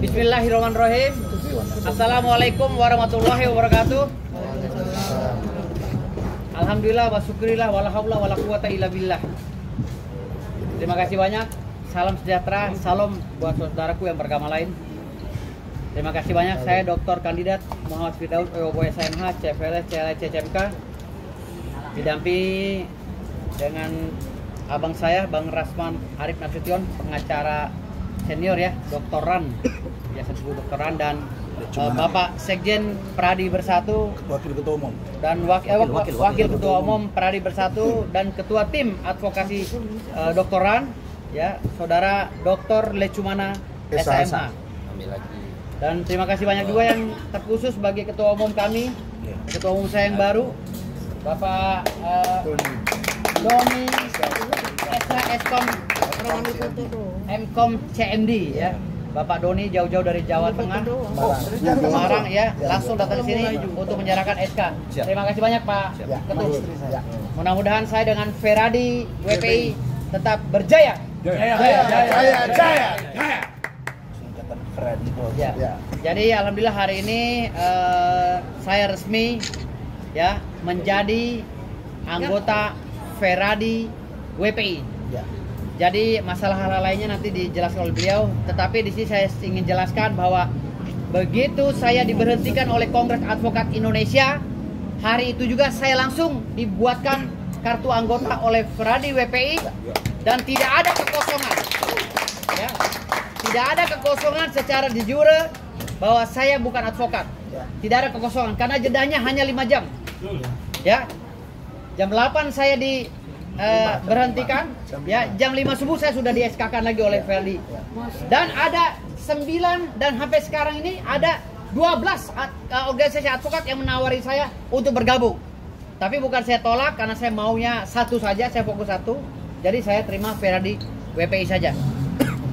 Bismillahirrahmanirrahim. Assalamualaikum warahmatullahi wabarakatuh. Alhamdulillah wa syukurillah wala haula wala quwata illa billah. Terima kasih banyak. Salam sejahtera, salam buat saudaraku yang beragama lain. Terima kasih banyak. Saya Dr. Kandidat Muhammad Firdaus SMH, CFLS, CLS, CCMK. Didampingi dengan abang saya, Bang Rasman Arif Nasution, pengacara senior ya, doktoran, biasa disebut doktoran, dan Bapak Sekjen Pradi Bersatu, Wakil Ketua Umum, dan Wakil Ketua Umum Pradi Bersatu, dan Ketua Tim Advokasi Doktoran, ya, Saudara Dr. Lecumana SMH. Dan terima kasih banyak juga yang terkhusus bagi Ketua Umum kami, Ketua Umum saya yang baru, Bapak Doni Eskom Mkom CMD ya. Bapak Doni jauh-jauh dari Jawa Tengah, Semarang ya, langsung datang ke sini untuk menyerahkan SK. Terima kasih banyak Pak Ketua. Mudah-mudahan saya dengan Feradi WPI tetap berjaya. Jaya. Ya. Jadi alhamdulillah hari ini saya resmi ya menjadi anggota Feradi WPI. Jadi masalah hal lainnya nanti dijelaskan oleh beliau, tetapi di sini saya ingin jelaskan bahwa begitu saya diberhentikan oleh Kongres Advokat Indonesia, hari itu juga saya langsung dibuatkan kartu anggota oleh Feradi WPI dan tidak ada kekosongan. Ya. Tidak ada kekosongan secara de jure bahwa saya bukan advokat. Tidak ada kekosongan karena jedanya hanya 5 jam. Ya. Jam 8 saya berhentikan, ya, jam 5 subuh saya sudah di-SK-kan lagi oleh Ferdi. Dan ada 9 dan sampai sekarang ini ada 12 organisasi advokat yang menawari saya untuk bergabung. Tapi bukan saya tolak karena saya maunya satu saja, saya fokus satu. Jadi saya terima Ferdi WPI saja.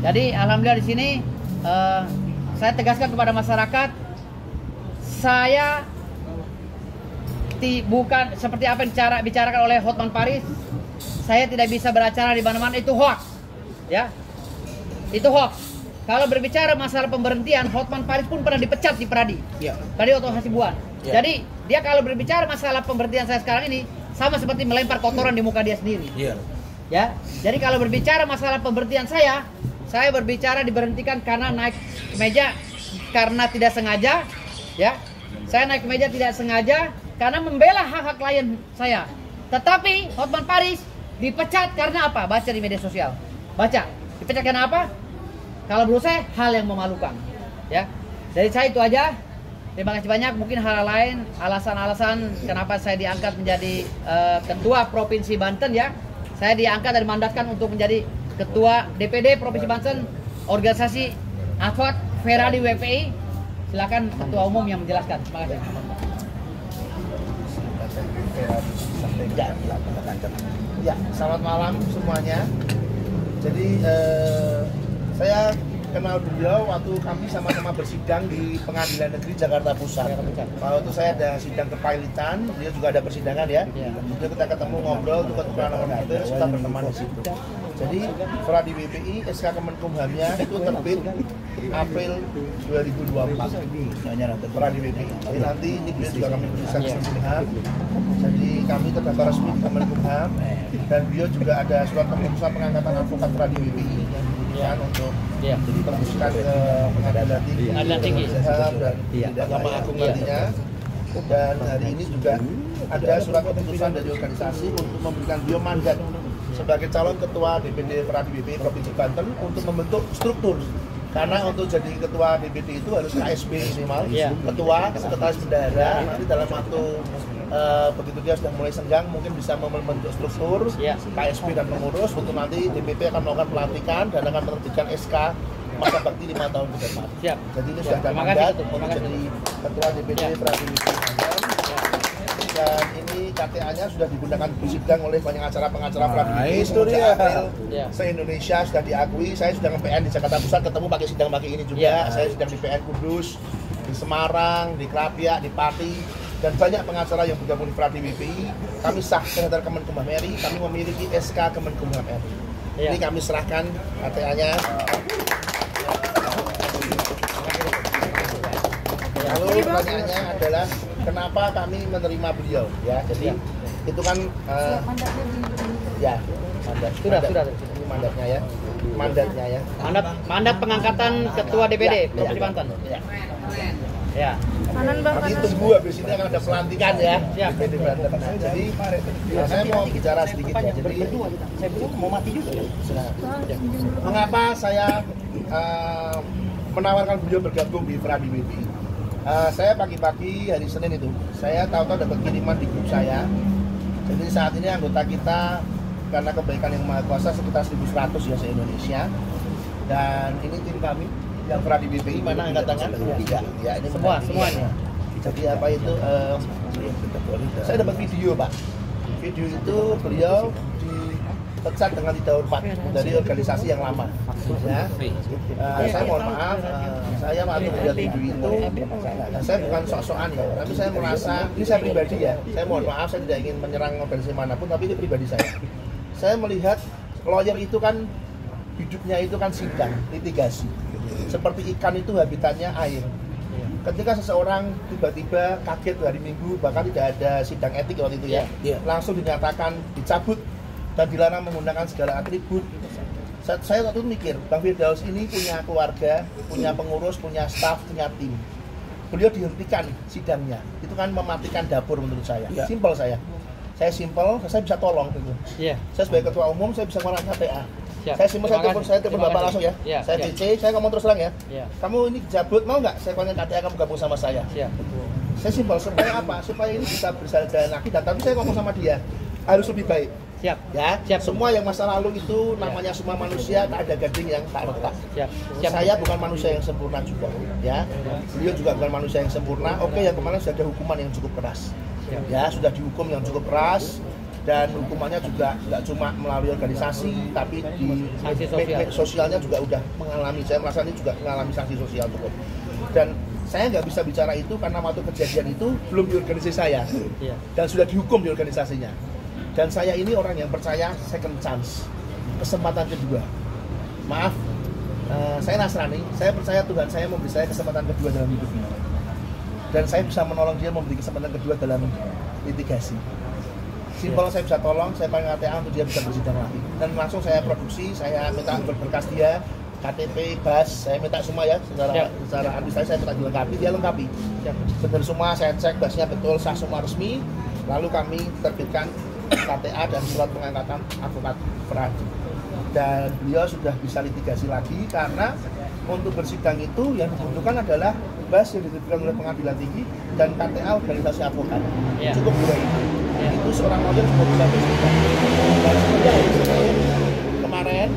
Jadi alhamdulillah di sini saya tegaskan kepada masyarakat, saya bukan seperti apa yang bicarakan oleh Hotman Paris. Saya tidak bisa beracara di mana-mana, itu hoax. Ya. Itu hoax. Kalau berbicara masalah pemberhentian, Hotman Paris pun pernah dipecat di Pradi. Pradi Oto Hasibuan. Jadi, dia kalau berbicara masalah pemberhentian saya sekarang ini sama seperti melempar kotoran di muka dia sendiri. Ya. Jadi kalau berbicara masalah pemberhentian saya berbicara diberhentikan karena naik ke meja karena tidak sengaja, ya. Saya naik ke meja tidak sengaja karena membela hak-hak klien saya. Tetapi Hotman Paris dipecat karena apa? Baca di media sosial. Baca. Dipecat karena apa? Kalau menurut saya hal yang memalukan. Ya. Dari saya itu aja. Terima kasih banyak. Mungkin hal lain, alasan-alasan kenapa saya diangkat menjadi ketua Provinsi Banten ya. Saya diangkat dan dimandatkan untuk menjadi ketua DPD Provinsi Banten organisasi advokat Feradi WPI. Silakan ketua umum yang menjelaskan. Terima kasih. Ya, selamat malam semuanya. Jadi saya kenal beliau waktu kami sama-sama bersidang di Pengadilan Negeri Jakarta Pusat. Kalau itu saya ada sidang kepailitan, beliau juga ada persidangan ya. Kemudian kita ketemu ngobrol, tukar-tukaran nomor itu, kita berteman di situ. Jadi Feradi WPI SK Kemenkumhamnya itu terbit April 2024. Feradi WPI. Jadi nanti ini beliau juga kami tuliskan Kemenkumham. Jadi kami terdaftar resmi di Kemenkumham dan beliau juga ada surat keputusan pengangkatan advokat Feradi WPI yang diberikan untuk ditembuskan ke pengadilan tinggi dan Mahkamah Agung nantinya. Dan hari ini juga ada surat keputusan dari organisasi untuk memberikan beliau mandat sebagai calon ketua DPD Feradi WPI Provinsi Banten untuk membentuk struktur. Karena untuk jadi ketua DPD itu harus KSB minimal, ketua, sekretaris bendahara. Nanti dalam waktu begitu dia sudah mulai senggang mungkin bisa membentuk struktur KSB dan pengurus untuk nanti DPP akan melakukan pelantikan dan akan menerbitkan SK masa bakti 5 tahun ke depan. Jadi ini sudah ada mandat untuk jadi ketua DPD Feradi WPI. Dan ini KTA-nya sudah digunakan sidang oleh banyak pengacara Feradi WPI se-Indonesia, sudah diakui. Saya sudah nge-PN di Jakarta Pusat, ketemu pakai sidang pakai ini juga. Saya sedang di PN Kudus, di Semarang, di Krapiak, di Pati, dan banyak pengacara yang bergabung di Feradi WPI. Kami sah terhadap Kemenkumham RI, kami memiliki SK Kemenkumham RI. Ini kami serahkan KTA-nya. pertanyaannya adalah kenapa kami menerima beliau ya. Jadi itu kan ya mandat. Ini mandatnya ya. Mandat pengangkatan ketua DPD Provinsi Banten. Ya. Ya. Nanti tunggu habis ini akan ada pelantikan ya. Siap. DPD Banten. Nah, jadi saya mau bicara sedikit ya. Jadi Saya mau mati juga. mengapa saya menawarkan beliau bergabung di Fradi BPI? Saya pagi-pagi hari Senin itu, saya tahu-tahu dapat kiriman di grup saya. Jadi saat ini anggota kita karena kebaikan yang maha kuasa sekitar 1.100 ya se-Indonesia. Dan ini tim kami yang Fradi BPI mana angkat tangan? Ya ini Semuanya. Jadi apa itu? Saya dapat video Pak. Video itu beliau dipecat dengan tidak hormat dari organisasi yang lama. Ya. Saya mohon maaf, saya waktu melihat video itu, saya bukan sok-sokan ya, tapi saya merasa, ini saya pribadi ya, saya mohon maaf, saya tidak ingin menyerang organisasi manapun, tapi ini pribadi saya. Saya melihat lawyer itu kan hidupnya itu kan sidang, litigasi. Seperti ikan itu habitatnya air. Ketika seseorang tiba-tiba kaget hari Minggu, bahkan tidak ada sidang etik waktu itu ya, langsung dinyatakan dicabut dan dilarang menggunakan segala atribut. Saya waktu itu mikir, Bang Firdaus ini punya keluarga, punya pengurus, punya staf, punya tim. Beliau dihentikan sidangnya, itu kan mematikan dapur menurut saya. Simpel saya simpel, saya bisa tolong gitu. Saya sebagai ketua umum, saya bisa ngurang KTA. Saya simpel, saya telepon Bapak langsung ya. Saya CC, saya ngomong terus terang ya. Kamu ini dicabut, mau nggak? Saya kontak KTA, kamu gabung sama saya. Saya simpel, supaya apa? Supaya ini bisa berjalan lagi, dan tapi saya ngomong sama dia, harus lebih baik. Siap. Semua yang masa lalu itu namanya semua manusia, tak ada gading yang tak retak. Saya bukan manusia yang sempurna juga, ya. Beliau juga bukan manusia yang sempurna. Oke, yang kemarin sudah ada hukuman yang cukup keras, ya, sudah dihukum yang cukup keras, dan hukumannya juga nggak cuma melalui organisasi, tapi di media sosialnya juga udah mengalami. Saya merasa ini juga mengalami sanksi sosial cukup. Dan saya nggak bisa bicara itu karena waktu kejadian itu belum di organisasi saya, dan sudah dihukum di organisasinya. Dan saya ini orang yang percaya second chance, kesempatan kedua. Maaf, saya Nasrani, saya percaya Tuhan saya memberi saya kesempatan kedua dalam hidup ini. Dan saya bisa menolong dia memberi kesempatan kedua dalam litigasi. Simpel saya bisa tolong, saya panggil KTA untuk dia bisa bersidang lagi. Dan langsung saya produksi, saya minta berkas dia, KTP, BAS, saya minta semua ya, secara administrasi saya minta dilengkapi, dia lengkapi. Benar semua, saya cek BAS-nya betul, sah semua resmi, lalu kami terbitkan KTA dan surat pengangkatan advokat Fradi. Dan beliau sudah bisa litigasi lagi karena untuk bersidang itu yang dibutuhkan adalah BAS yang diterbitkan oleh pengadilan tinggi dan KTA organisasi advokat. Cukup dua ini. Itu seorang lawyer sudah bisa bersidang. Dan kemarin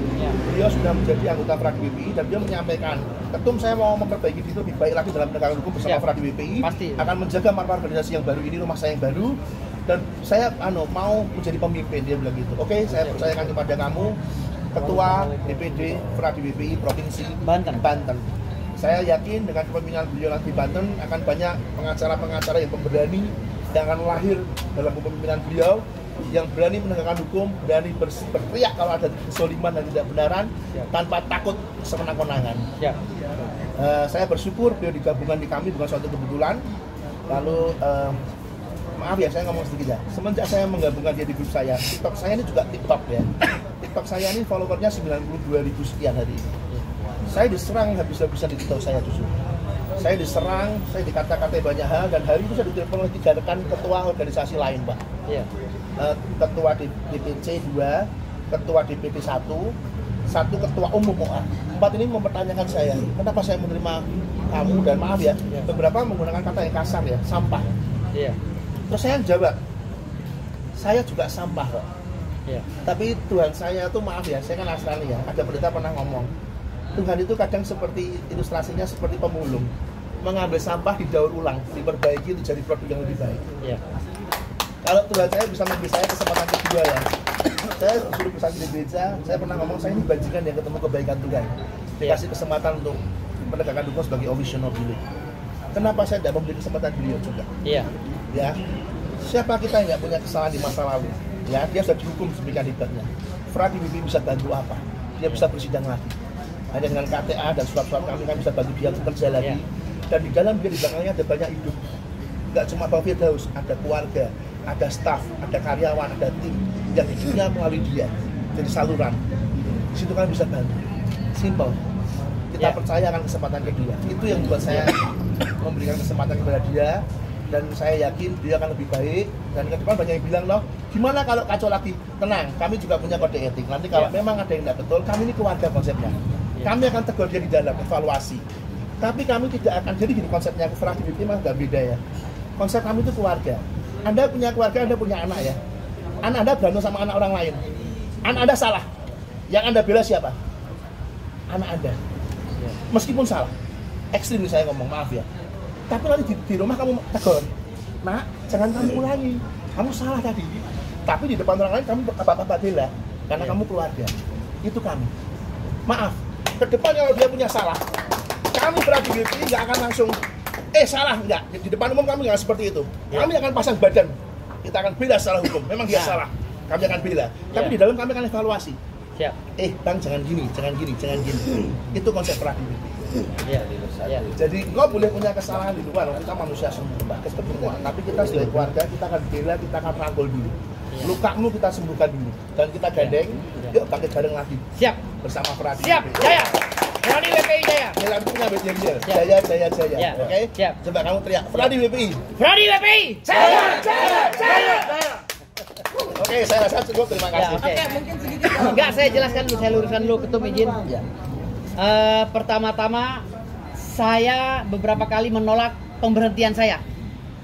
beliau sudah menjadi anggota Fradi BPI dan beliau menyampaikan, ketum saya mau memperbaiki itu lebih baik lagi dalam penegakan hukum bersama Fradi BPI, akan menjaga marwah organisasi yang baru ini, rumah saya yang baru, dan saya mau menjadi pemimpin, dia bilang gitu. Oke, saya percayakan kepada kamu, ketua DPD Fradi BPI Provinsi Banten. Saya yakin dengan kepemimpinan beliau nanti Banten akan banyak pengacara-pengacara yang pemberani yang akan lahir dalam kepemimpinan beliau, yang berani menegakkan hukum, berani berteriak kalau ada kezaliman dan ketidakbenaran tanpa takut semenang-menangan. Saya bersyukur beliau digabungkan di kami bukan suatu kebetulan. Lalu maaf ya, saya ngomong sedikit ya. Semenjak saya menggabungkan dia di grup saya, TikTok saya ini juga TikTok ya. TikTok saya ini followernya 92.000 sekian hari ini. Saya diserang habis-habisan di TikTok saya justru. Saya diserang, saya dikata-katai banyak hal, dan hari itu saya ditelepon oleh 3 rekan ketua organisasi lain, Pak. Ketua DPC 2, ketua DPD 1, satu ketua umum OA. 4 ini mempertanyakan saya, kenapa saya menerima kamu, dan maaf ya, beberapa menggunakan kata yang kasar ya, sampah. Terus saya jawab, saya juga sampah kok. Tapi Tuhan saya tuh maaf ya, saya kan Nasrani ya, ada pendeta pernah ngomong, Tuhan itu kadang seperti ilustrasinya seperti pemulung, mengambil sampah didaur ulang, diperbaiki untuk jadi produk yang lebih baik. Kalau Tuhan saya bisa memberi saya kesempatan kedua ya, saya disuruh bersaksi di gereja, saya pernah ngomong saya ini bajingan yang ketemu kebaikan Tuhan, dikasih kesempatan untuk menegakkan hukum sebagai official beliau. Kenapa saya tidak memberi kesempatan beliau juga? Ya, siapa kita yang nggak punya kesalahan di masa lalu? Ya, dia sudah dihukum sedemikian hebatnya. Fradi BPI bisa bantu apa? Dia bisa bersidang lagi. Hanya dengan KTA dan surat-surat kami bisa bantu dia bekerja lagi. dan di dalam dia di belakangnya ada banyak hidup. Nggak cuma Pak Firdaus, ada keluarga, ada staf, ada karyawan, ada tim yang hidupnya melalui dia. Jadi saluran. Di situ kan bisa bantu. Simple. Kita percaya akan kesempatan ke dia. Itu yang buat saya memberikan kesempatan kepada dia, dan saya yakin dia akan lebih baik. Dan ke depan banyak yang bilang, loh gimana kalau kacau lagi? Tenang, kami juga punya kode etik. Nanti kalau memang ada yang tidak betul, kami ini keluarga konsepnya. Kami akan tegur dia di dalam evaluasi. Tapi kami tidak akan, jadi gini konsepnya, fraksi BP memang agak beda ya. Konsep kami itu keluarga. Anda punya keluarga, Anda punya anak ya. Anak Anda berantem sama anak orang lain. Anak Anda salah. Yang Anda bela siapa? Anak Anda. Meskipun salah. Ekstrim saya ngomong, maaf ya. Tapi nanti di rumah kamu tegur. Nak, jangan kamu ulangi. Kamu salah tadi. Tapi di depan orang lain kamu apa-apa bela. Karena kamu keluarga. Itu kami. Maaf. Ke depan kalau dia punya salah, kami berarti BP nggak akan langsung salah, enggak. Di depan umum kami nggak seperti itu. Kami akan pasang badan. Kita akan bela secara hukum. Memang dia salah. Kami akan bela. Tapi di dalam kami akan evaluasi. Siap. Bang jangan gini, jangan gini, jangan gini. Itu konsep fraksi BP. Iya. Jadi kau boleh punya kesalahan di luar, kita manusia semua, tapi kita sebagai keluarga kita akan bela, kita akan rangkul dulu. Lukamu kita sembuhkan dulu, dan kita gandeng, yuk bangkit bareng lagi. Siap. Bersama fraksi. Siap. Jaya. Fradi WPI Jaya. Jalan punya Jaya. Ya. Oke. Siap. Coba kamu teriak, Fradi WPI. Fradi WPI. Jaya. Oke, saya rasa cukup. Terima kasih. Oke, mungkin sedikit. Enggak, saya jelaskan dulu, saya luruskan dulu, Ketum izin. Ya. Pertama-tama saya beberapa kali menolak pemberhentian saya.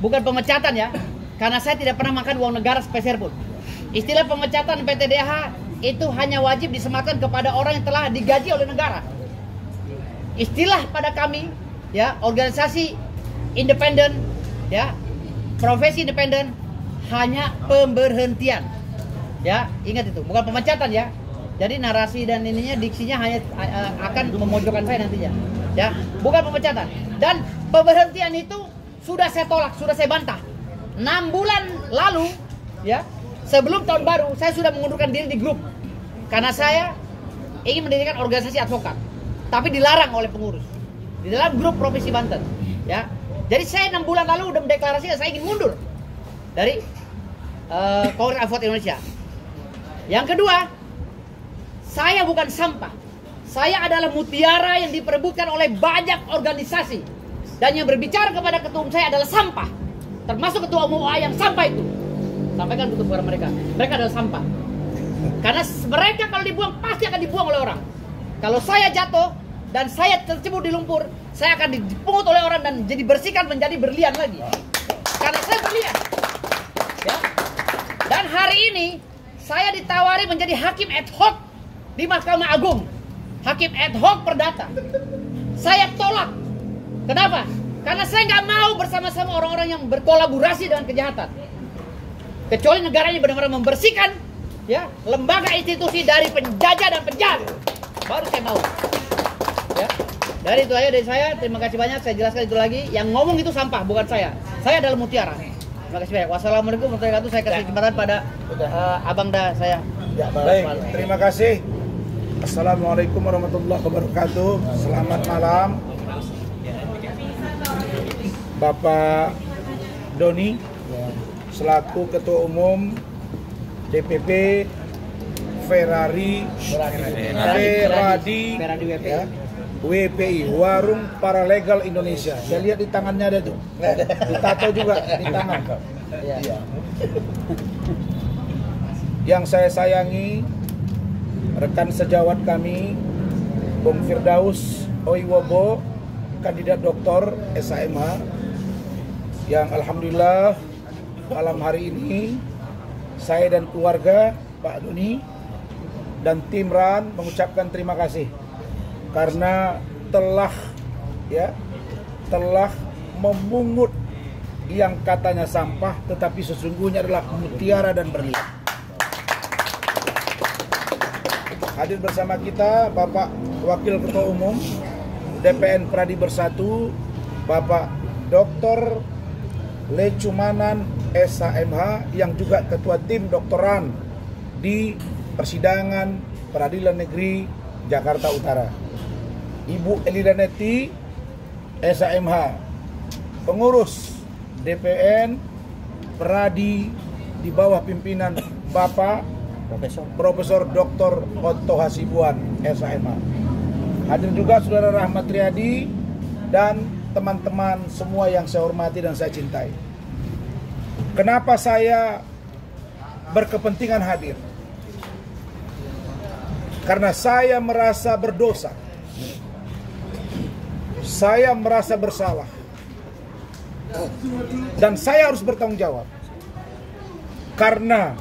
Bukan pemecatan ya, karena saya tidak pernah makan uang negara sepeser pun. Istilah pemecatan PTDH itu hanya wajib disematkan kepada orang yang telah digaji oleh negara. Istilah pada kami ya, organisasi independen ya, profesi independen hanya pemberhentian. Ya, ingat itu, bukan pemecatan ya. Jadi narasi dan ininya diksinya hanya akan memojokkan saya nantinya. Ya, bukan pemecatan. Dan pemberhentian itu sudah saya tolak, sudah saya bantah. 6 bulan lalu ya, sebelum tahun baru saya sudah mengundurkan diri di grup. Karena saya ingin mendirikan organisasi advokat, tapi dilarang oleh pengurus di dalam grup Provinsi Banten. Ya, jadi saya 6 bulan lalu udah mendeklarasi saya ingin mundur dari Kongres Advokat Indonesia. Yang kedua, saya bukan sampah. Saya adalah mutiara yang diperebutkan oleh banyak organisasi. Dan yang berbicara kepada ketua umum saya adalah sampah. Termasuk ketua umum OA yang sampah itu. Sampaikan untuk kepada mereka. Mereka adalah sampah. Karena mereka kalau dibuang pasti akan dibuang oleh orang. Kalau saya jatuh dan saya tercebur di lumpur, saya akan dipungut oleh orang dan jadi bersihkan menjadi berlian lagi. Karena saya berlian. Ya. Dan hari ini saya ditawari menjadi hakim ad hoc di Mahkamah Agung. Hakim ad hoc perdata. Saya tolak. Kenapa? Karena saya nggak mau bersama-sama orang-orang yang berkolaborasi dengan kejahatan. Kecuali negaranya benar-benar membersihkan ya, lembaga institusi dari penjajah dan penjahat. Baru saya mau. Ya. Dari itu aja dari saya. Terima kasih banyak. Saya jelaskan itu lagi. Yang ngomong itu sampah, bukan saya. Saya adalah mutiara. Terima kasih banyak. Wassalamualaikum warahmatullahi wabarakatuh. Saya kasih kesempatan pada abang dah saya. Ya, baik. Terima kasih. Assalamualaikum warahmatullahi wabarakatuh. Selamat malam, Bapak Doni selaku Ketua Umum DPP Ferradi WPI, Warung Paralegal Indonesia. Saya lihat di tangannya ada tuh, ditato juga di tangan. Yang saya sayangi rekan sejawat kami, Bung Firdaus Oiwobo, kandidat doktor SHMH, yang alhamdulillah malam hari ini saya dan keluarga Pak Doni dan tim RAN mengucapkan terima kasih karena telah memungut yang katanya sampah tetapi sesungguhnya adalah mutiara dan berlian. Hadir bersama kita Bapak Wakil Ketua Umum DPN Pradi Bersatu, Bapak Dr. Lecumanan SHMH yang juga Ketua Tim Doktoran di Persidangan Peradilan Negeri Jakarta Utara. Ibu Elida Neti SHMH, pengurus DPN Peradi di bawah pimpinan Bapak Profesor Dr. Otto Hasibuan SHMH. Hadir juga Saudara Rahmat Riyadi dan teman-teman semua yang saya hormati dan saya cintai. Kenapa saya berkepentingan hadir? Karena saya merasa berdosa. Saya merasa bersalah. Dan saya harus bertanggung jawab. Karena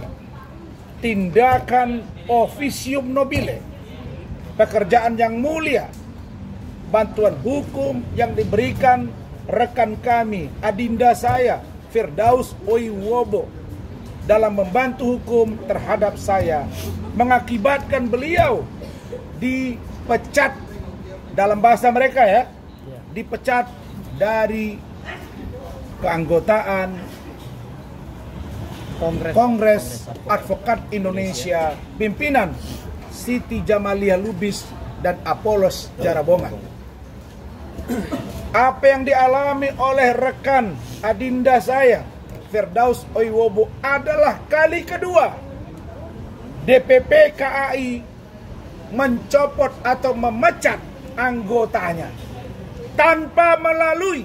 tindakan officium nobile, pekerjaan yang mulia, bantuan hukum yang diberikan rekan kami, adinda saya, Firdaus Oiwobo, dalam membantu hukum terhadap saya, mengakibatkan beliau dipecat, dalam bahasa mereka ya, dipecat dari keanggotaan Kongres Advokat Indonesia, pimpinan Siti Jamaliah Lubis dan Apolos Jarabongan. Apa yang dialami oleh rekan adinda saya, Firdaus Oiwobo, adalah kali kedua DPP KAI mencopot atau memecat anggotanya tanpa melalui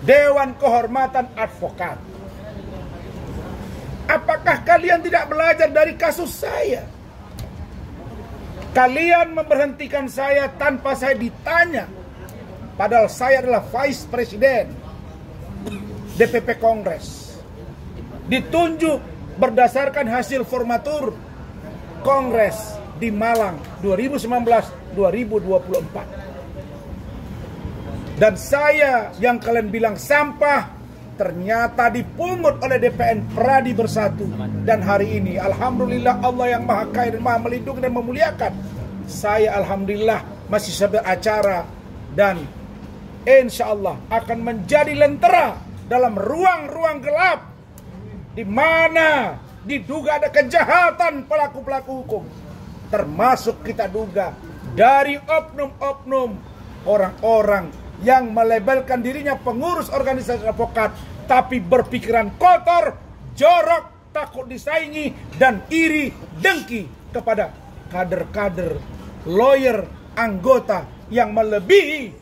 Dewan Kehormatan Advokat. Apakah kalian tidak belajar dari kasus saya? Kalian memberhentikan saya tanpa saya ditanya, padahal saya adalah Vice Presiden DPP Kongres, ditunjuk berdasarkan hasil formatur Kongres di Malang 2019-2024. Dan saya yang kalian bilang sampah, ternyata dipungut oleh DPN Peradi Bersatu. Dan hari ini alhamdulillah Allah yang maha kaya dan maha melindungi dan memuliakan, saya alhamdulillah masih bisa beracara dan insya Allah akan menjadi lentera dalam ruang-ruang gelap di mana diduga ada kejahatan pelaku-pelaku hukum, termasuk kita duga dari oknum-oknum orang-orang yang melabelkan dirinya pengurus organisasi advokat, tapi berpikiran kotor, jorok, takut disaingi, dan iri dengki kepada kader-kader, lawyer, anggota yang melebihi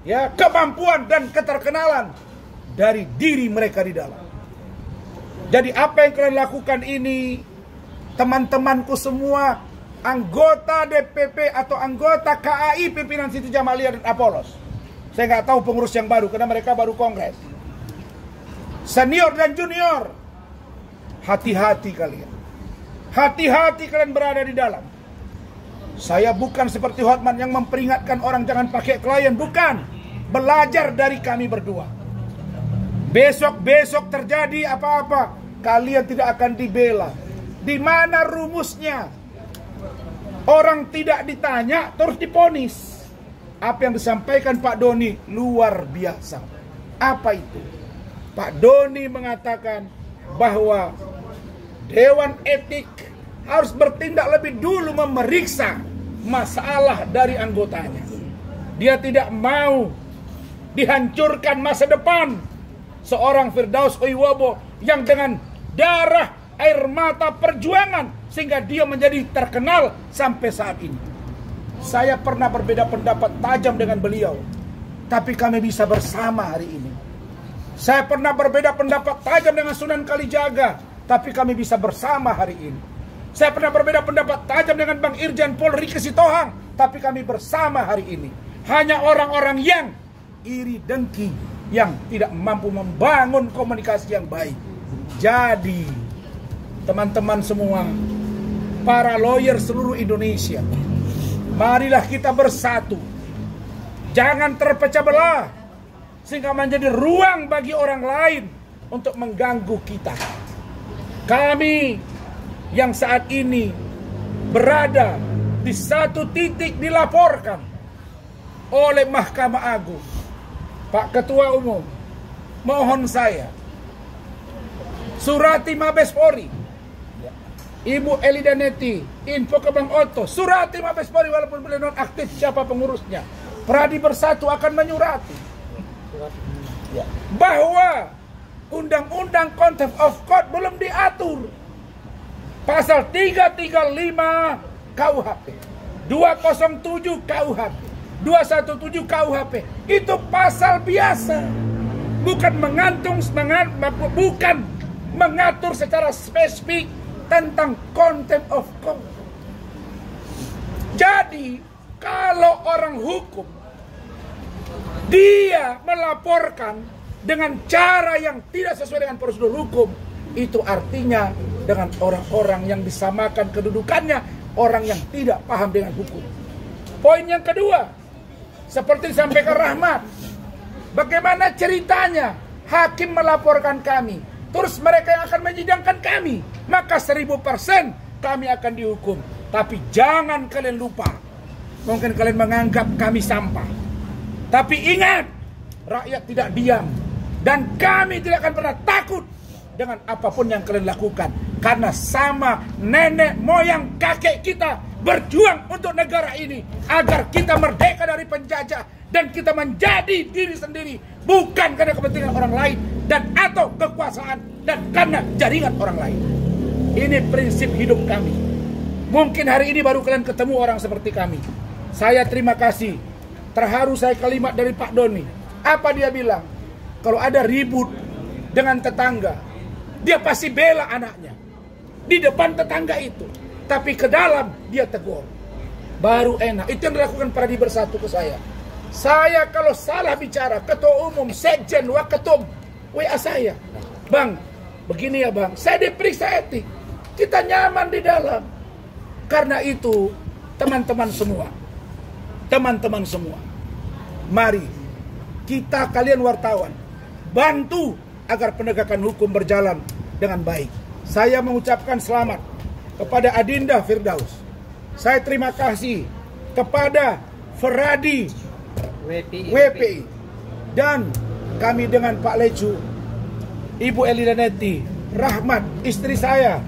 ya kemampuan dan keterkenalan dari diri mereka di dalam. Jadi apa yang kalian lakukan ini, teman-temanku semua, anggota DPP atau anggota KAI pimpinan Siti Jamaliah dan Apolos. Saya nggak tahu pengurus yang baru karena mereka baru kongres. Senior dan junior, hati-hati kalian. Hati-hati kalian berada di dalam. Saya bukan seperti Hotman yang memperingatkan orang jangan pakai klien, bukan. Belajar dari kami berdua. Besok-besok terjadi apa-apa, kalian tidak akan dibela. Di mana rumusnya? Orang tidak ditanya terus diponis. Apa yang disampaikan Pak Doni luar biasa. Apa itu? Pak Doni mengatakan bahwa Dewan Etik harus bertindak lebih dulu memeriksa masalah dari anggotanya. Dia tidak mau dihancurkan masa depan seorang Firdaus Oiwobo yang dengan darah, air mata, perjuangan sehingga dia menjadi terkenal sampai saat ini. Saya pernah berbeda pendapat tajam dengan beliau, tapi kami bisa bersama hari ini. Saya pernah berbeda pendapat tajam dengan Sunan Kalijaga, tapi kami bisa bersama hari ini. Saya pernah berbeda pendapat tajam dengan Bang Irjen Pol Riki Sitohang, tapi kami bersama hari ini. Hanya orang-orang yang iri dengki, yang tidak mampu membangun komunikasi yang baik. Jadi, teman-teman semua, para lawyer seluruh Indonesia, marilah kita bersatu. Jangan terpecah belah sehingga menjadi ruang bagi orang lain untuk mengganggu kita. Kami yang saat ini berada di satu titik dilaporkan oleh Mahkamah Agung. Pak Ketua Umum, mohon saya, surati Mabes Polri, Ibu Elida Neti, info ke Bang Otto, surati Mabes Polri walaupun beliau non aktif siapa pengurusnya. Pradi Bersatu akan menyurati Ya. bahwa Undang-Undang Contempt of Court belum diatur. Pasal 335 KUHP, 207 KUHP, 217 KUHP itu pasal biasa, bukan bukan mengatur secara spesifik tentang contempt of court. Jadi kalau orang hukum dia melaporkan dengan cara yang tidak sesuai dengan prosedur hukum, itu artinya dengan orang-orang yang disamakan kedudukannya, orang yang tidak paham dengan hukum. Poin yang kedua, seperti disampaikan Rahmat, bagaimana ceritanya hakim melaporkan kami, terus mereka yang akan menyidangkan kami, maka 1000% kami akan dihukum. Tapi jangan kalian lupa, mungkin kalian menganggap kami sampah, tapi ingat, rakyat tidak diam, dan kami tidak akan pernah takut dengan apapun yang kalian lakukan. Karena sama nenek moyang kakek kita berjuang untuk negara ini agar kita merdeka dari penjajah dan kita menjadi diri sendiri, bukan karena kepentingan orang lain dan atau kekuasaan dan karena jaringan orang lain. Ini prinsip hidup kami. Mungkin hari ini baru kalian ketemu orang seperti kami. Saya terima kasih. Terharu saya kalimat dari Pak Doni. Apa dia bilang? Kalau ada ribut dengan tetangga, dia pasti bela anaknya di depan tetangga itu, tapi ke dalam dia tegur, baru enak. Itu yang dilakukan Pradi Bersatu ke saya. Saya kalau salah bicara, ketua umum, sekjen, waketum WA saya, bang, begini ya bang, saya diperiksa etik, kita nyaman di dalam. Karena itu teman-teman semua, mari kita, kalian wartawan, bantu agar penegakan hukum berjalan dengan baik. Saya mengucapkan selamat kepada Adinda Firdaus. Saya terima kasih kepada Feradi WPI. Dan kami dengan Pak Lecu, Ibu Elida Neti, Rahmat, istri saya,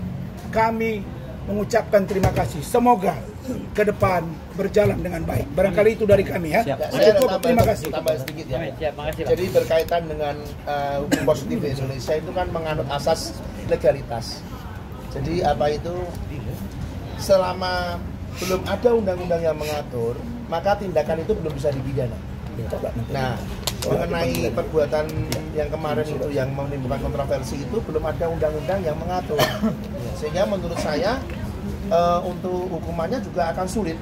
kami mengucapkan terima kasih. Semoga ke depan berjalan dengan baik. Barangkali itu dari kami ya. Saya Cukup, terima kasih. tambah sedikit ya. Makasih, Pak. Jadi berkaitan dengan hukum positif di Indonesia itu kan menganut asas legalitas. Jadi apa itu, selama belum ada undang-undang yang mengatur, maka tindakan itu belum bisa dipidana. Nah, mengenai perbuatan yang kemarin itu yang menimbulkan kontroversi itu belum ada undang-undang yang mengatur. Sehingga menurut saya untuk hukumannya juga akan sulit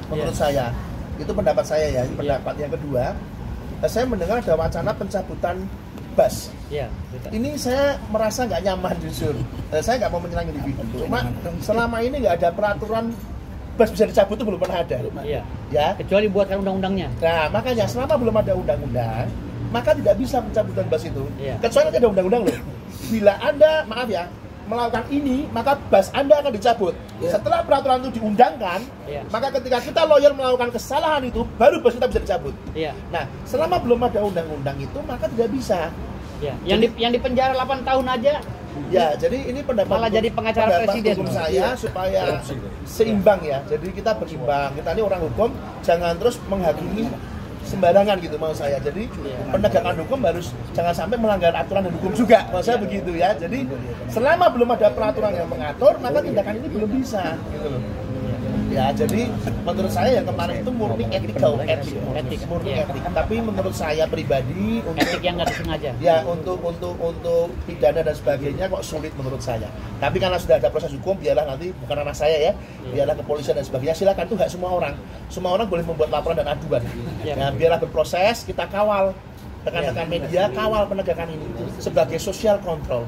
menurut saya. Itu pendapat saya ya. Pendapat yang kedua, saya mendengar ada wacana pencabutan bas. Ini saya merasa nggak nyaman jujur. Saya nggak mau menyerang individu. Cuma selama ini nggak ada peraturan bas bisa dicabut itu belum pernah ada. Ya. Kecuali buatkan undang-undangnya. Nah makanya selama belum ada undang-undang, maka tidak bisa pencabutan bas itu. Kecuali ada undang-undang loh. Bila Anda, maaf ya, melakukan ini, maka bas Anda akan dicabut. Setelah peraturan itu diundangkan, maka ketika kita lawyer melakukan kesalahan itu, baru bas kita bisa dicabut. Nah, selama belum ada undang-undang itu, maka tidak bisa. Yang di penjara 8 tahun aja. Ya, jadi ini pendapat malah jadi pengacara presiden hukum saya supaya seimbang ya. Jadi kita berimbang. Kita ini orang hukum, jangan terus menghakimi sembarangan gitu mau saya. Jadi penegakan hukum harus jangan sampai melanggar aturan dan hukum juga. Mau saya begitu ya. Jadi selama belum ada peraturan yang mengatur, maka tindakan ini belum bisa gitu loh. Ya, jadi menurut saya yang kemarin itu murni etik. Tapi menurut saya pribadi untuk etik yang nggak disengaja. Ya, untuk pidana dan sebagainya kok sulit menurut saya. Tapi karena sudah ada proses hukum, biarlah nanti bukan ranah saya ya, biarlah kepolisian dan sebagainya. Silakan, itu hak semua orang. Semua orang boleh membuat laporan dan aduan. Nah, biarlah berproses, kita kawal. Rekan-rekan media kawal penegakan ini sebagai social control.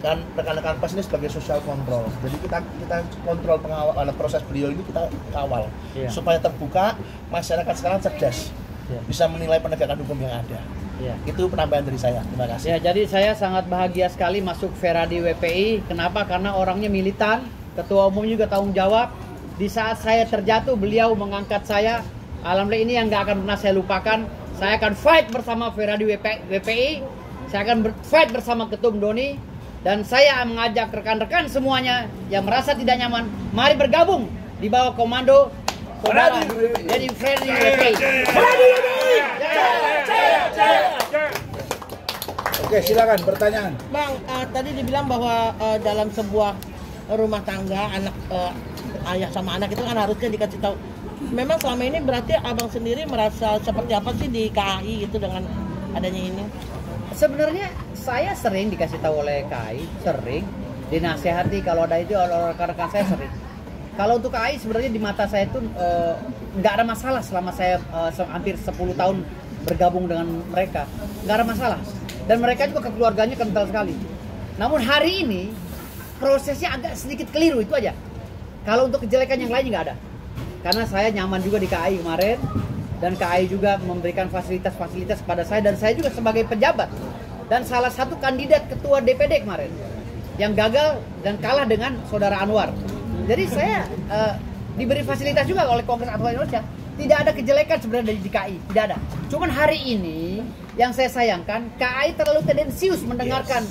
Dan rekan-rekan pers ini sebagai social control. Jadi kita kontrol pengawal proses beliau ini, kita kawal supaya terbuka, masyarakat sekarang cerdas, bisa menilai penegakan hukum yang ada. Itu penambahan dari saya. Terima kasih. Jadi saya sangat bahagia sekali masuk Feradi WPI. Kenapa? Karena orangnya militan, ketua umum juga tanggung jawab. Di saat saya terjatuh, beliau mengangkat saya. Alhamdulillah, ini yang nggak akan pernah saya lupakan. Saya akan fight bersama Feradi WPI. Saya akan fight bersama Ketum Doni. Dan saya mengajak rekan-rekan semuanya yang merasa tidak nyaman, mari bergabung di bawah komando saudara jadi Freddy WPI. Oke, silakan pertanyaan. Bang, tadi dibilang bahwa dalam sebuah rumah tangga anak ayah sama anak itu kan harusnya dikasih tahu. Memang selama ini berarti abang sendiri merasa seperti apa sih di KAI gitu dengan adanya ini? Sebenarnya saya sering dikasih tahu oleh KAI, sering dinasehati kalau ada itu oleh rekan-rekan saya sering. Kalau untuk KAI sebenarnya di mata saya itu nggak ada masalah selama saya hampir 10 tahun bergabung dengan mereka, nggak ada masalah. Dan mereka juga kekeluarganya kental sekali. Namun hari ini prosesnya agak sedikit keliru, itu aja. Kalau untuk kejelekan yang lainnya nggak ada. Karena saya nyaman juga di KAI kemarin, dan KAI juga memberikan fasilitas-fasilitas kepada saya, dan saya juga sebagai pejabat dan salah satu kandidat ketua DPD kemarin yang gagal dan kalah dengan saudara Anwar. Jadi saya diberi fasilitas juga oleh Kongres Advokat Indonesia. Tidak ada kejelekan sebenarnya dari KAI, tidak ada. Cuman hari ini yang saya sayangkan, KAI terlalu tendensius mendengarkan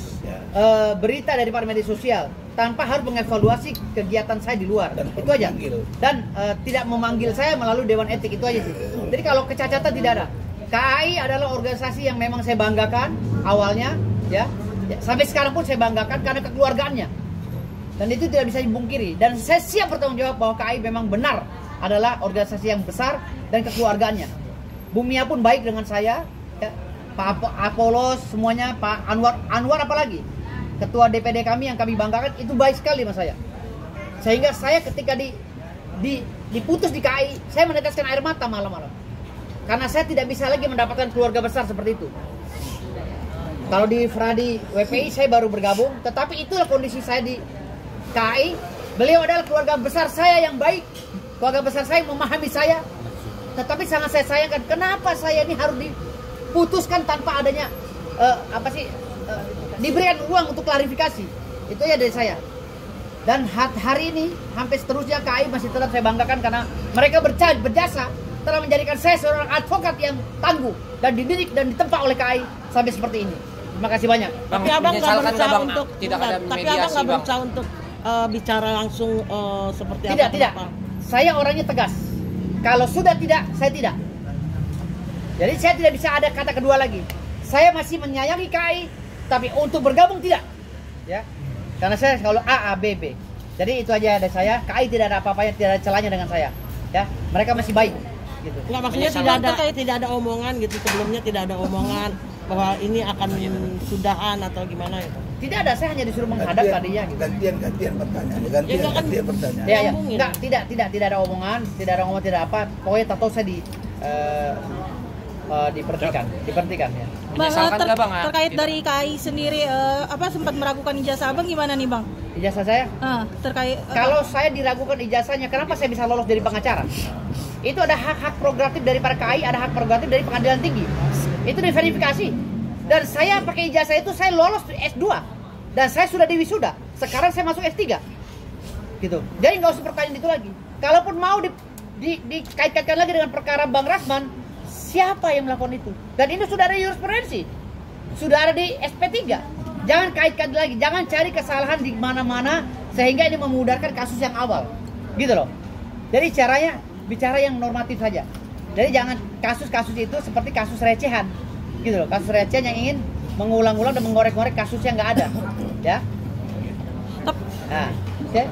berita dari media sosial tanpa harus mengevaluasi kegiatan saya di luar. Itu aja. Dan tidak memanggil saya melalui Dewan Etik, itu aja sih. Jadi kalau kecacatan tidak ada. KAI adalah organisasi yang memang saya banggakan awalnya, ya. Sampai sekarang pun saya banggakan karena kekeluargaannya. Dan itu tidak bisa dibungkiri. Dan saya siap bertanggung jawab bahwa KAI memang benar adalah organisasi yang besar dan kekeluargaannya. Bumia pun baik dengan saya, ya. Pak Apolos semuanya, Pak Anwar apalagi ketua DPD kami yang kami banggakan itu baik sekali sama saya. Sehingga saya ketika diputus di KAI, saya meneteskan air mata malam-malam. Karena saya tidak bisa lagi mendapatkan keluarga besar seperti itu. Kalau di Fradi WPI saya baru bergabung, tetapi itulah kondisi saya di KAI. Beliau adalah keluarga besar saya yang baik. Keluarga besar saya memahami saya, tetapi sangat saya sayangkan kenapa saya ini harus diputuskan tanpa adanya diberikan uang untuk klarifikasi. Itu ya dari saya. Dan hari ini hampir seterusnya KAI masih tetap saya banggakan karena mereka berjasa telah menjadikan saya seorang advokat yang tangguh dan dididik dan ditempa oleh KAI sampai seperti ini. Terima kasih banyak. Tapi abang nggak berusaha untuk berusaha untuk bicara langsung seperti tidak, apa? Tidak. Saya orangnya tegas. Kalau sudah tidak, saya tidak. Jadi saya tidak bisa ada kata kedua lagi. Saya masih menyayangi KAI, tapi untuk bergabung tidak. Ya. Karena saya kalau A, B, B. Jadi itu aja dari saya. KAI tidak ada apa-apanya, tidak ada celahnya dengan saya. Ya, mereka masih baik. Gitu. Nggak, maksudnya tidak ada omongan gitu sebelumnya, tidak ada omongan bahwa ini akan sudahan atau gimana gitu. Tidak ada, saya hanya disuruh menghadap tadinya gitu. Gantian pertanyaan. Gantian pertanyaan. Ya, ya. Enggak, tidak ada omongan, tidak apa. Pokoknya tahu saya diperhentikan ya. Bang, terkait dari KAI sendiri sempat meragukan ijazah abang gimana nih bang? Ijazah saya? Terkait kalau saya diragukan ijazahnya, kenapa saya bisa lolos jadi pengacara? Itu ada hak-hak prerogatif dari para KAI, ada hak prerogatif dari pengadilan tinggi. Itu diverifikasi. Dan saya pakai ijazah itu saya lolos S2 dan saya sudah di wisuda. Sekarang saya masuk S3. Gitu. Jadi nggak usah pertanyaan itu lagi. Kalaupun mau dikait-kaitkan lagi dengan perkara Bang Rasman, siapa yang melakukan itu? Dan ini sudah ada jurisprudensi. Sudah ada di SP3. Jangan kaitkan lagi, jangan cari kesalahan di mana-mana sehingga ini memudahkan kasus yang awal. Gitu loh. Jadi caranya bicara yang normatif saja. Jadi jangan kasus-kasus itu seperti kasus recehan. Gitu loh, kasus recehan yang ingin mengulang-ulang dan mengorek-ngorek kasus yang nggak ada. Ya. Nah, oke.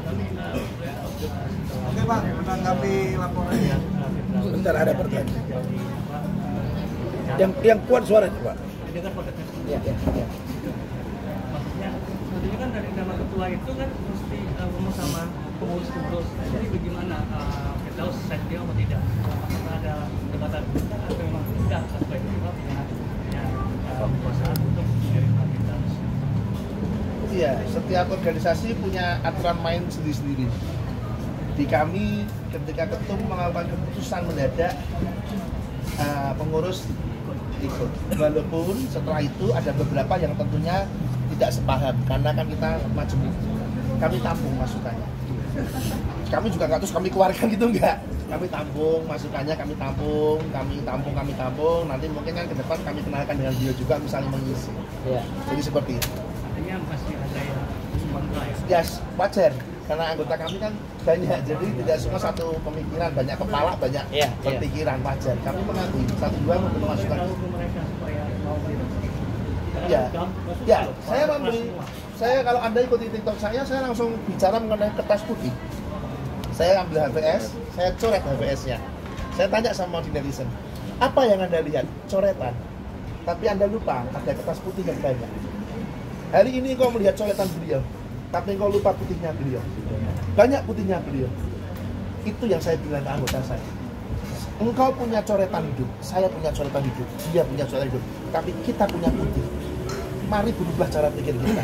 Oke Pak, menanggapi laporannya. Bentar, ada pertanyaan. Yang kuat suaranya Pak. Ya. Maksudnya, tentunya kan dari nama ketua itu kan mesti ngomong sama pengurus-pengurus. Jadi bagaimana kita tahu setnya atau tidak? Apakah ada jabatan atau memang tidak sesuai dengan kekuasaan untuk mengirimkan kita? Iya, setiap organisasi punya aturan main sendiri-sendiri. Di kami ketika ketum mengambil keputusan mendadak, pengurus ikut. Walaupun setelah itu ada beberapa yang tentunya tidak sepaham karena kan kita majemuk. Kami tampung masukannya. Kami juga nggak terus kami keluarkan gitu enggak. Kami tampung masukannya, kami tampung. Nanti mungkin kan ke depan kami kenalkan dengan beliau juga misalnya mengisi. Ya. Jadi seperti itu. Artinya masih ada yang sumbang ya? Ya wajar karena anggota kami kan banyak, jadi tidak semua satu pemikiran, banyak kepala, banyak Iya, berpikiran, wajar. Kami mengakui satu dua memberi masukan. Tahu ke mereka supaya mau gitu. Ya, ya, saya memberi. Saya kalau Anda ikuti TikTok saya langsung bicara mengenai kertas putih. Saya ambil HVS, saya coret HVS-nya. Saya tanya sama netizen, apa yang Anda lihat? Coretan. Tapi Anda lupa ada kertas putih yang banyak. Hari ini kau melihat coretan beliau, tapi kau lupa putihnya beliau. Banyak putihnya beliau. Itu yang saya bilang ke anggota saya. Engkau punya coretan hidup, saya punya coretan hidup, dia punya coretan hidup, tapi kita punya putih. Mari berubah cara pikir kita.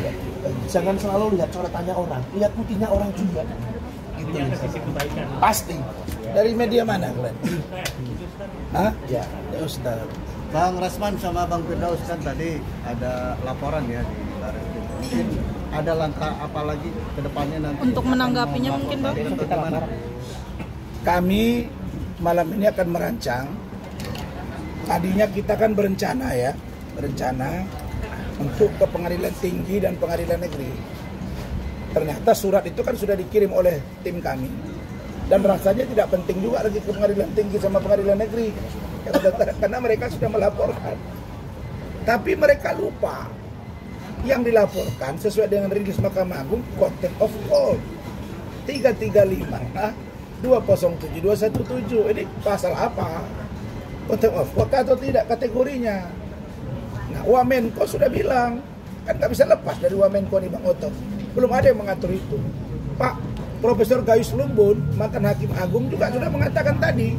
Jangan selalu lihat coretannya orang, lihat putihnya orang juga. Itu Ini ada sisi kebaikan. pasti. Dari media mana kalian? Hah? Ya. Ya Ustaz. Bang Rasman sama Bang Firdaus kan tadi ada laporan ya di Barreskrim. Mungkin ada langkah apa lagi ke depannya nanti? Untuk menanggapinya mungkin, Bang? Bagaimana? Kami malam ini akan merancang. Tadinya kita kan berencana untuk ke pengadilan tinggi dan pengadilan negeri. Ternyata surat itu kan sudah dikirim oleh tim kami. Dan rasanya tidak penting juga lagi ke pengadilan tinggi sama pengadilan negeri. Karena mereka sudah melaporkan. Tapi mereka lupa. Yang dilaporkan sesuai dengan rilis Mahkamah Agung, contempt of court 335 207 217. Ini pasal apa? Contempt of court atau tidak kategorinya? Nah, Wamenko sudah bilang, kan nggak bisa lepas dari Wamenko nih Bang Oto. Belum ada yang mengatur itu. Pak Profesor Gayus Lumbun, mantan Hakim Agung juga sudah mengatakan tadi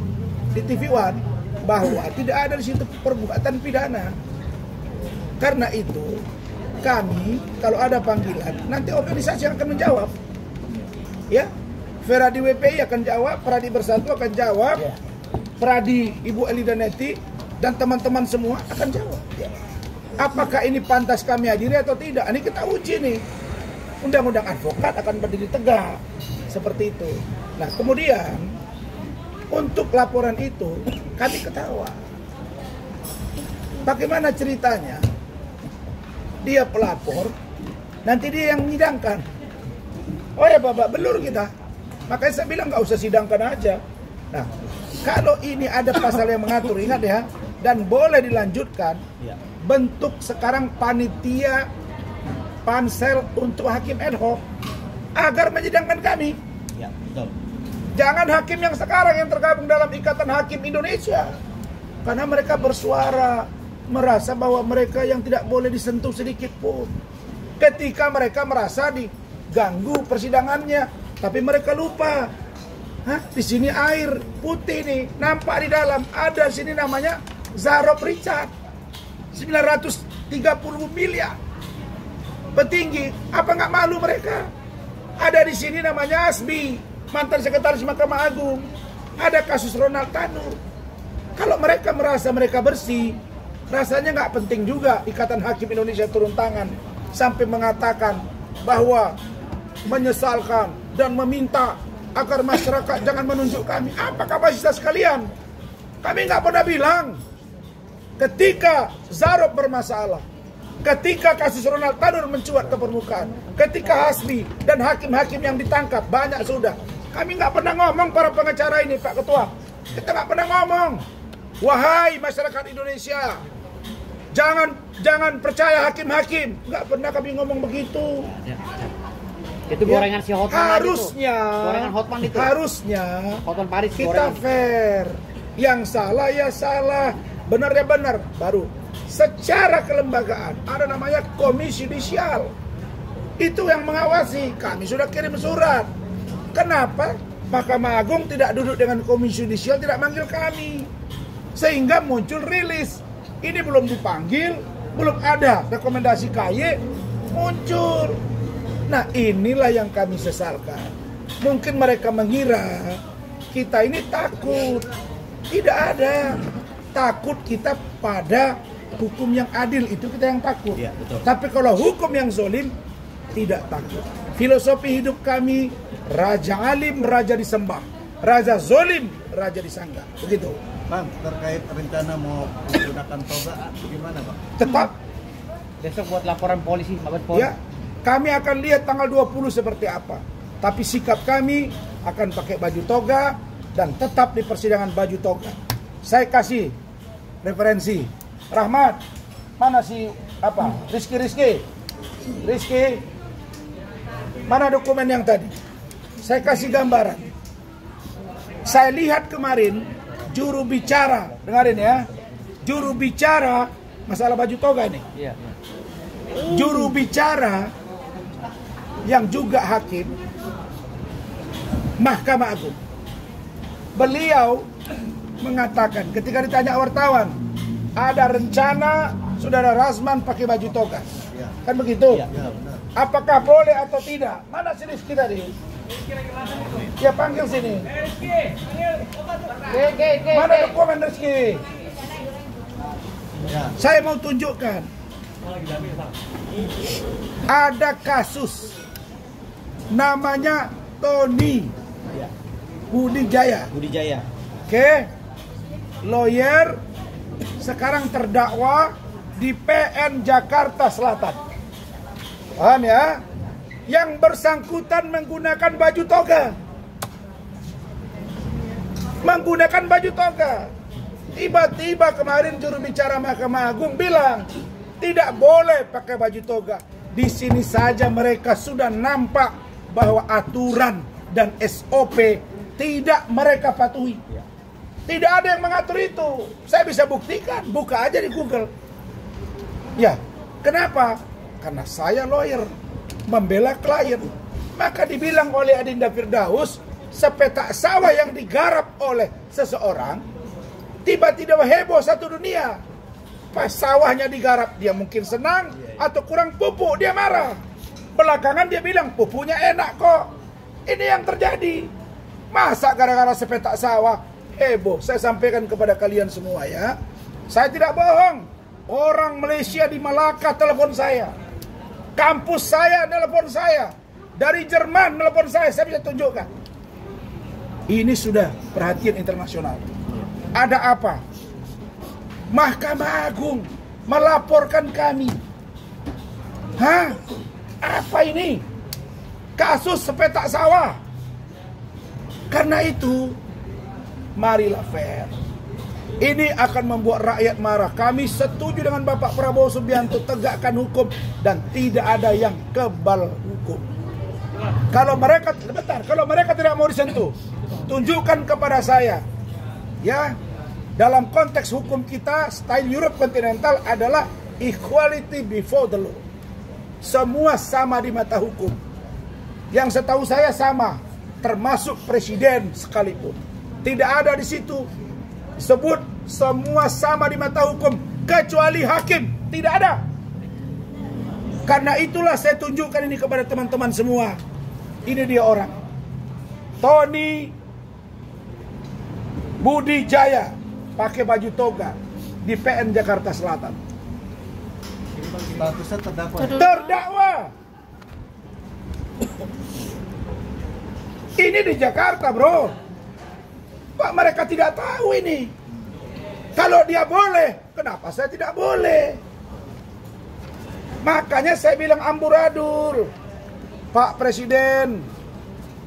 di TV One bahwa tidak ada di situ perbuatan pidana. Karena itu kami kalau ada panggilan nanti organisasi akan menjawab. Ya, Feradi WPI akan jawab, Feradi Bersatu akan jawab, Feradi Ibu Elida Neti dan teman-teman semua akan jawab. Ya. Apakah ini pantas kami hadiri atau tidak? Ini kita uji nih. Undang-undang advokat akan berdiri tegak seperti itu. Nah, kemudian untuk laporan itu kami ketawa. Bagaimana ceritanya? Dia pelapor, nanti dia yang menyidangkan. Oh ya babak belur kita. Makanya saya bilang nggak usah sidangkan aja. Nah, kalau ini ada pasal yang mengatur, ingat ya, dan boleh dilanjutkan. Bentuk sekarang panitia pansel untuk hakim ad hoc agar menyidangkan kami. Ya, betul. Jangan hakim yang sekarang yang tergabung dalam Ikatan Hakim Indonesia. Karena mereka bersuara merasa bahwa mereka yang tidak boleh disentuh sedikit pun. Ketika mereka merasa diganggu persidangannya, tapi mereka lupa. Di sini air putih nih, nampak di dalam. Ada sini namanya Zarob Richard. 930 miliar. Petinggi, apa nggak malu mereka? Ada di sini namanya Asbi, mantan sekretaris Mahkamah Agung. Ada kasus Ronald Tanur. Kalau mereka merasa mereka bersih, rasanya nggak penting juga Ikatan Hakim Indonesia turun tangan sampai mengatakan bahwa menyesalkan dan meminta agar masyarakat jangan menunjuk kami. Apa kapasitas kalian? Kami nggak pernah bilang ketika Zarob bermasalah, ketika kasus Ronald Tanur mencuat ke permukaan, ketika Hasbi dan hakim-hakim yang ditangkap banyak sudah. Kami nggak pernah ngomong para pengacara ini, Pak Ketua. Kita nggak pernah ngomong. Wahai masyarakat Indonesia, jangan percaya hakim-hakim. Nggak pernah kami ngomong begitu. Itu gorengan si Hotman harusnya, itu. Gorengan Hotman itu. Harusnya Hotman Paris kita gorengan. fair. Yang salah ya salah, benar ya benar. Baru secara kelembagaan ada namanya komisi yudisial. Itu yang mengawasi. Kami sudah kirim surat. Kenapa Mahkamah Agung tidak duduk dengan komisi yudisial, tidak manggil kami? Sehingga muncul rilis. Ini belum dipanggil, belum ada rekomendasi KY, muncul. Nah, inilah yang kami sesalkan. Mungkin mereka mengira kita ini takut. Tidak ada. Takut kita pada hukum yang adil, itu kita yang takut. Ya, betul. Tapi kalau hukum yang zolim, tidak takut. Filosofi hidup kami, raja alim, raja disembah. Raja zolim, raja disanggah. Begitu. Bang, terkait rencana mau menggunakan toga, gimana Bang? Tetap Besok buat laporan polisi, Mabes Polri. ya, kami akan lihat tanggal 20 seperti apa. Tapi sikap kami akan pakai baju toga dan tetap di persidangan baju toga. Saya kasih referensi. Rahmat, mana si apa? Rizky, mana dokumen yang tadi? Saya kasih gambaran. Saya lihat kemarin juru bicara, dengarin ya, juru bicara masalah baju toga ini. Iya. Juru bicara yang juga hakim Mahkamah Agung. Beliau mengatakan ketika ditanya wartawan, ada rencana Saudara Razman pakai baju toga. Kan begitu? Ya, benar. Apakah boleh atau tidak? Mana si Rizky tadi? Ya panggil sini. Mana dokumen Rizky? Ya. Saya mau tunjukkan. Ada kasus namanya Tony Budi Jaya. Oke. Lawyer sekarang terdakwa di PN Jakarta Selatan. Paham ya? Yang bersangkutan menggunakan baju toga. Tiba-tiba kemarin juru bicara Mahkamah Agung bilang tidak boleh pakai baju toga. Di sini saja mereka sudah nampak bahwa aturan dan SOP tidak mereka patuhi. Tidak ada yang mengatur itu. Saya bisa buktikan, buka aja di Google. Ya, kenapa? Karena saya lawyer, membela klien. Maka dibilang oleh Adinda Firdaus, sepetak sawah yang digarap oleh seseorang, tiba-tiba heboh satu dunia. Pas sawahnya digarap, dia mungkin senang, atau kurang pupuk, dia marah. Belakangan dia bilang, pupuknya enak kok. Ini yang terjadi. Masa gara-gara sepetak sawah, heboh. Saya sampaikan kepada kalian semua ya. Saya tidak bohong. Orang Malaysia di Malaka telepon saya. Kampus saya telepon saya. Dari Jerman telepon saya bisa tunjukkan. Ini sudah perhatian internasional. Ada apa? Mahkamah Agung melaporkan kami. Hah? Apa ini? Kasus sepetak sawah. Karena itu, marilah fair. Ini akan membuat rakyat marah. Kami setuju dengan Bapak Prabowo Subianto, tegakkan hukum dan tidak ada yang kebal hukum. Kalau mereka tidak mau disentuh, tunjukkan kepada saya. Ya, dalam konteks hukum kita, style Europe kontinental adalah equality before the law. Semua sama di mata hukum. Yang setahu saya sama, termasuk presiden sekalipun. Tidak ada di situ sebut semua sama di mata hukum kecuali hakim. Tidak ada. Karena itulah saya tunjukkan ini kepada teman-teman semua. Ini dia orang, Tony Budi Jaya, pakai baju toga di PN Jakarta Selatan. Statusnya terdakwa. Terdakwa. Ini di Jakarta, bro. Pak, mereka tidak tahu ini. Kalau dia boleh, kenapa saya tidak boleh? Makanya saya bilang amburadul. Pak Presiden,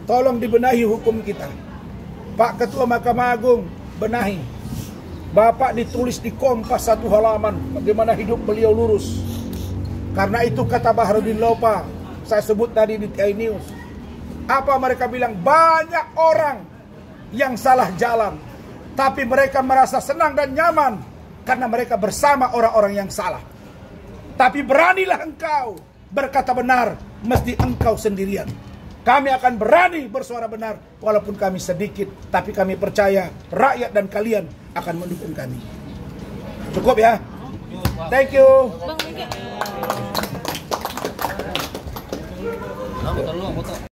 tolong dibenahi hukum kita. Pak Ketua Mahkamah Agung, benahi. Bapak ditulis di Kompas satu halaman, bagaimana hidup beliau lurus. Karena itu kata Baharudin Lopa, saya sebut tadi di TI News. Apa mereka bilang? Banyak orang yang salah jalan, tapi mereka merasa senang dan nyaman karena mereka bersama orang-orang yang salah. Tapi beranilah engkau berkata benar, mesti engkau sendirian. Kami akan berani bersuara benar walaupun kami sedikit, tapi kami percaya rakyat dan kalian akan mendukung kami. Cukup ya? Thank you. Bang, mungkin.